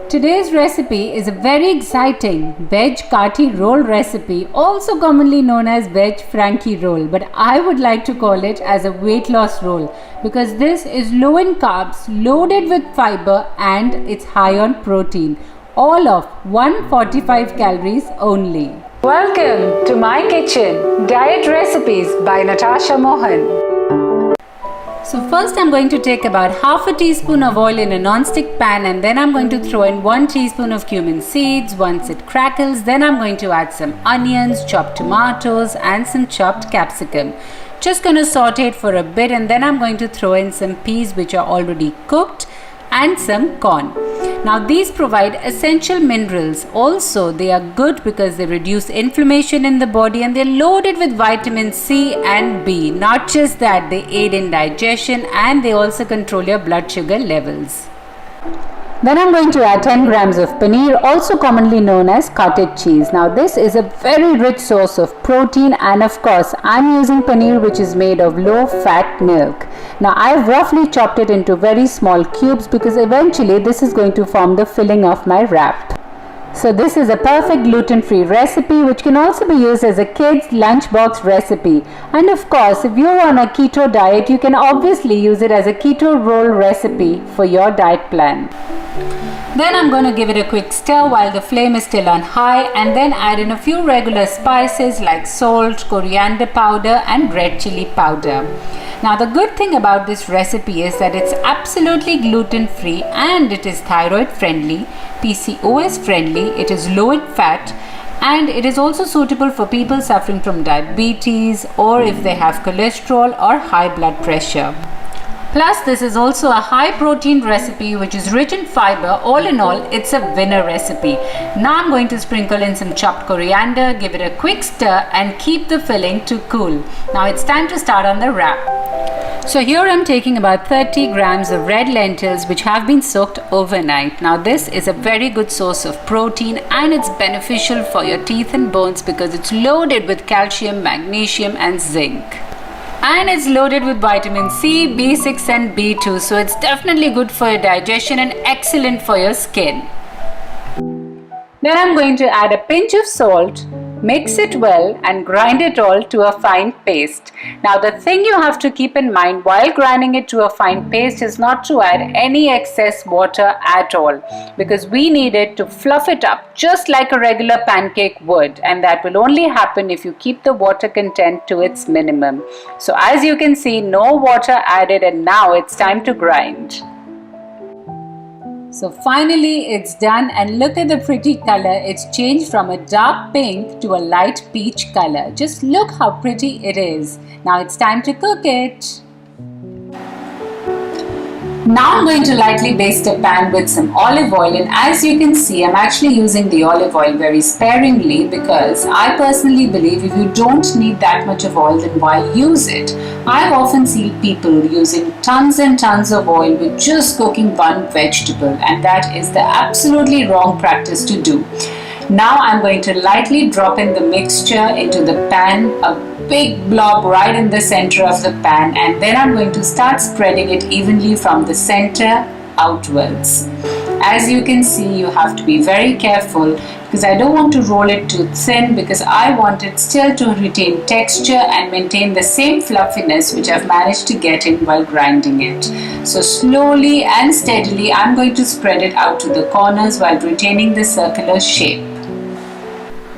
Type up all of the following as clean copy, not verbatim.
Today's recipe is a very exciting veg kati roll recipe, also commonly known as veg Frankie roll, but I would like to call it as a weight loss roll because this is low in carbs, loaded with fiber, and it's high on protein, all of 145 calories only. Welcome to my kitchen, Diet Recipes by Natasha Mohan. So first I'm going to take about half a teaspoon of oil in a non-stick pan, and then I'm going to throw in 1 teaspoon of cumin seeds. Once it crackles, then I'm going to add some onions, chopped tomatoes and some chopped capsicum. Just going to saute it for a bit, and then I'm going to throw in some peas which are already cooked and some corn. Now these provide essential minerals. Also they are good because they reduce inflammation in the body, and they're loaded with vitamin C and B. Not just that, they aid in digestion and they also control your blood sugar levels. Then I'm going to add 10 grams of paneer, also commonly known as cottage cheese. Now this is a very rich source of protein, and of course I'm using paneer which is made of low fat milk. Now I've roughly chopped it into very small cubes because eventually this is going to form the filling of my wrap. So this is a perfect gluten-free recipe which can also be used as a kid's lunchbox recipe. And of course, if you're on a keto diet, you can obviously use it as a keto roll recipe for your diet plan. Then I'm going to give it a quick stir while the flame is still on high, and then add in a few regular spices like salt, coriander powder and red chili powder. Now the good thing about this recipe is that it's absolutely gluten free, and it is thyroid friendly, PCOS friendly, it is low in fat, and it is also suitable for people suffering from diabetes or if they have cholesterol or high blood pressure. Plus this is also a high protein recipe which is rich in fiber. All in all, it's a winner recipe. Now I'm going to sprinkle in some chopped coriander, give it a quick stir and keep the filling to cool. Now it's time to start on the wrap. So here I'm taking about 30 grams of red lentils which have been soaked overnight. Now this is a very good source of protein, and it's beneficial for your teeth and bones because it's loaded with calcium, magnesium and zinc. And it's loaded with vitamin C, B6 and B2, so it's definitely good for your digestion and excellent for your skin. Then I'm going to add a pinch of salt, mix it well and grind it all to a fine paste. Now the thing you have to keep in mind while grinding it to a fine paste is not to add any excess water at all, because we need it to fluff it up just like a regular pancake would, and that will only happen if you keep the water content to its minimum. So as you can see, no water added, and now it's time to grind. So finally it's done, and look at the pretty color. It's changed from a dark pink to a light peach color. Just look how pretty it is. Now it's time to cook it. Now I'm going to lightly baste a pan with some olive oil, and as you can see I'm actually using the olive oil very sparingly because I personally believe if you don't need that much of oil, then why use it? I've often seen people using tons and tons of oil with just cooking one vegetable, and that is the absolutely wrong practice to do. Now I'm going to lightly drop in the mixture into the pan, a big blob right in the center of the pan, and then I'm going to start spreading it evenly from the center outwards. As you can see, you have to be very careful because I don't want to roll it too thin, because I want it still to retain texture and maintain the same fluffiness which I've managed to get in while grinding it. So slowly and steadily I'm going to spread it out to the corners while retaining the circular shape.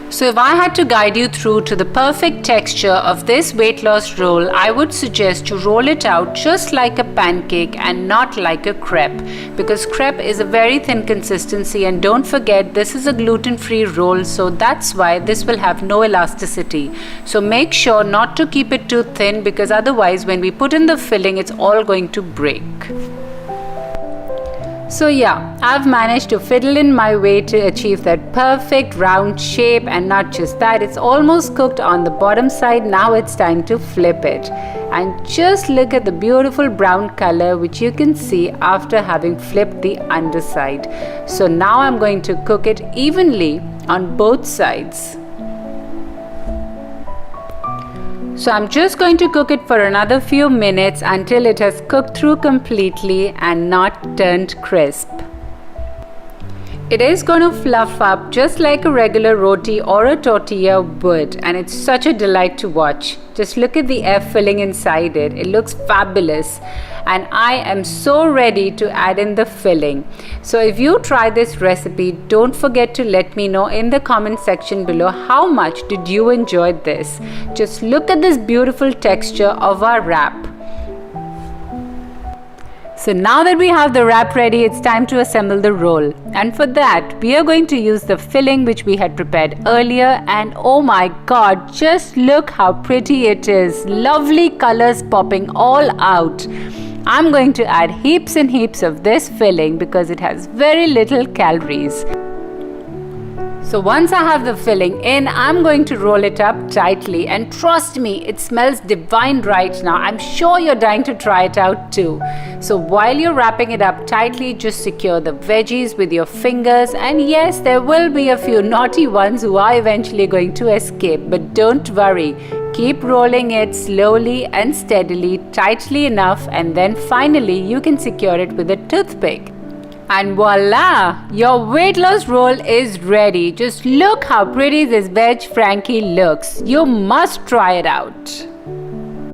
So if I had to guide you through to the perfect texture of this weight loss roll, I would suggest you roll it out just like a pancake and not like a crepe, because crepe is a very thin consistency, and don't forget this is a gluten-free roll, so that's why this will have no elasticity. So make sure not to keep it too thin, because otherwise when we put in the filling it's all going to break. So yeah, I've managed to fiddle in my way to achieve that perfect round shape, and not just that, it's almost cooked on the bottom side. Now it's time to flip it, and just look at the beautiful brown color which you can see after having flipped the underside. So now I'm going to cook it evenly on both sides. So I'm just going to cook it for another few minutes until it has cooked through completely and not turned crisp. It is going to fluff up just like a regular roti or a tortilla would, and it's such a delight to watch. Just look at the air filling inside it. It looks fabulous, and I am so ready to add in the filling. So if you try this recipe, don't forget to let me know in the comment section below how much did you enjoy this. Just look at this beautiful texture of our wrap. So now that we have the wrap ready, it's time to assemble the roll. And for that, we are going to use the filling which we had prepared earlier. And oh my god, just look how pretty it is. Lovely colors popping all out. I'm going to add heaps and heaps of this filling because it has very little calories. So once I have the filling in, I'm going to roll it up tightly, and trust me, it smells divine right now. I'm sure you're dying to try it out too. So while you're wrapping it up tightly, just secure the veggies with your fingers, and yes, there will be a few naughty ones who are eventually going to escape, but don't worry. Keep rolling it slowly and steadily, tightly enough, and then finally you can secure it with a toothpick. And voila! Your weight loss roll is ready. Just look how pretty this veg Frankie looks. You must try it out.